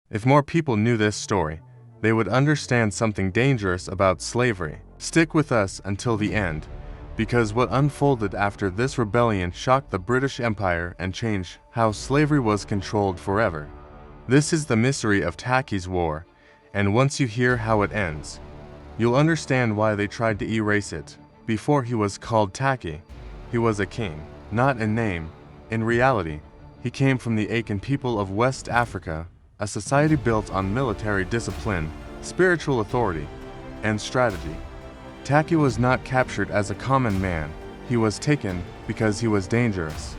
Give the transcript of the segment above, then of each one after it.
If more people knew this story, they would understand something dangerous about slavery. Stick with us until the end, because what unfolded after this rebellion shocked the British Empire and changed how slavery was controlled forever. This is the mystery of Tacky'S War, and once you hear how it ends, you'll understand why they tried to erase it. Before he was called Tacky, he was a king, not in name. In reality, he came from the Akan people of West Africa, a society built on military discipline, spiritual authority, and strategy. Tacky was not captured as a common man. He was taken because he was dangerous.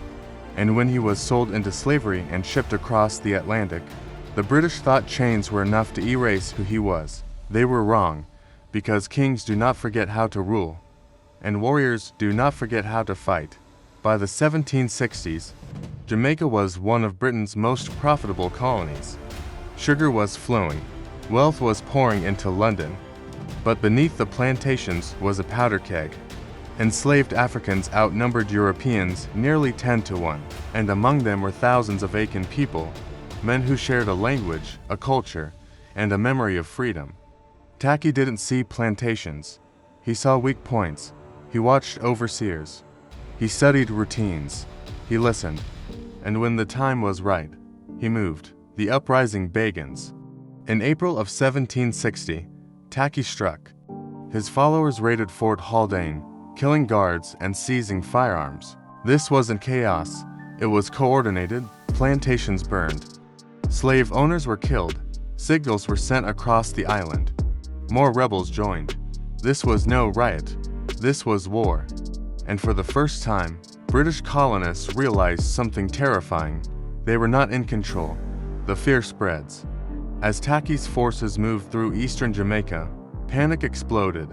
And when he was sold into slavery and shipped across the Atlantic, the British thought chains were enough to erase who he was. They were wrong, because kings do not forget how to rule, and warriors do not forget how to fight. By the 1760s, Jamaica was one of Britain's most profitable colonies. Sugar was flowing, wealth was pouring into London, but beneath the plantations was a powder keg. Enslaved Africans outnumbered Europeans nearly 10 to 1, and among them were thousands of Akan people, men who shared a language, a culture, and a memory of freedom. Tacky didn't see plantations. He saw weak points. He watched overseers. He studied routines. He listened. And when the time was right, he moved. The uprising begins. In April of 1760, Tacky struck. His followers raided Fort Haldane, killing guards and seizing firearms. This wasn't chaos. It was coordinated. Plantations burned. Slave owners were killed. Signals were sent across the island. More rebels joined. This was no riot. This was war. And for the first time, British colonists realized something terrifying. They were not in control. The fear spreads. As Tacky's forces moved through eastern Jamaica, panic exploded.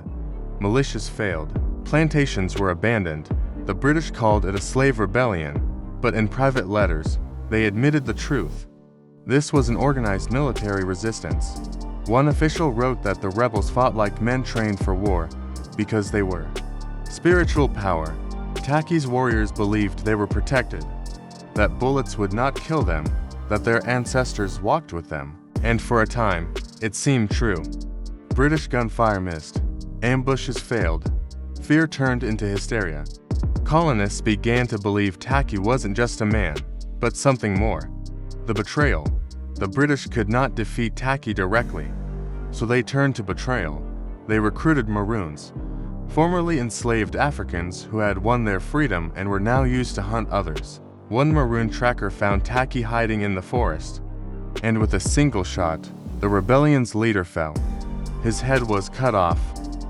Militias failed. Plantations were abandoned. The British called it a slave rebellion, but in private letters, they admitted the truth. This was an organized military resistance. One official wrote that the rebels fought like men trained for war, because they were. Spiritual power. Tacky's warriors believed they were protected, that bullets would not kill them, that their ancestors walked with them. And for a time, it seemed true. British gunfire missed. Ambushes failed. Fear turned into hysteria. Colonists began to believe Tacky wasn't just a man, but something more. The betrayal. The British could not defeat Tacky directly, so they turned to betrayal. They recruited Maroons, formerly enslaved Africans who had won their freedom and were now used to hunt others. One Maroon tracker found Tacky hiding in the forest, and with a single shot, the rebellion's leader fell. His head was cut off,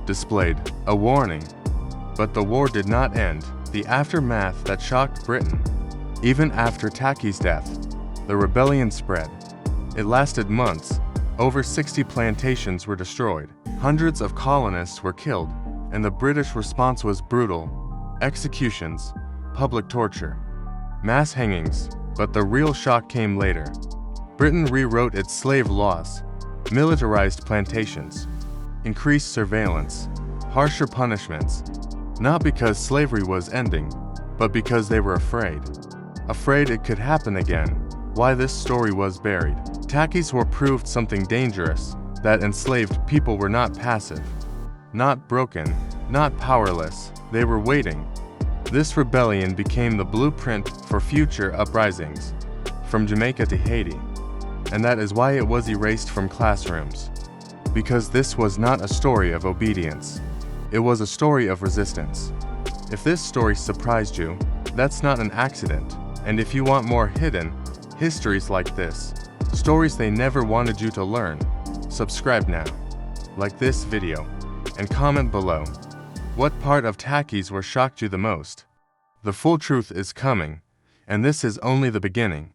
displayed, a warning. But the war did not end. The aftermath that shocked Britain. Even after Tacky's death, the rebellion spread. It lasted months. Over 60 plantations were destroyed. Hundreds of colonists were killed, and the British response was brutal. Executions, public torture, mass hangings, but the real shock came later. Britain rewrote its slave laws, militarized plantations, increased surveillance, harsher punishments, not because slavery was ending, but because they were afraid. Afraid it could happen again. Why this story was buried. Tacky's War proved something dangerous, that enslaved people were not passive, not broken, not powerless. They were waiting. This rebellion became the blueprint for future uprisings, from Jamaica to Haiti. And that is why it was erased from classrooms. Because this was not a story of obedience. It was a story of resistance. If this story surprised you, that's not an accident. And if you want more hidden histories like this, stories they never wanted you to learn, subscribe now, like this video, and comment below. What part of Tacky's War shocked you the most? The full truth is coming, and this is only the beginning.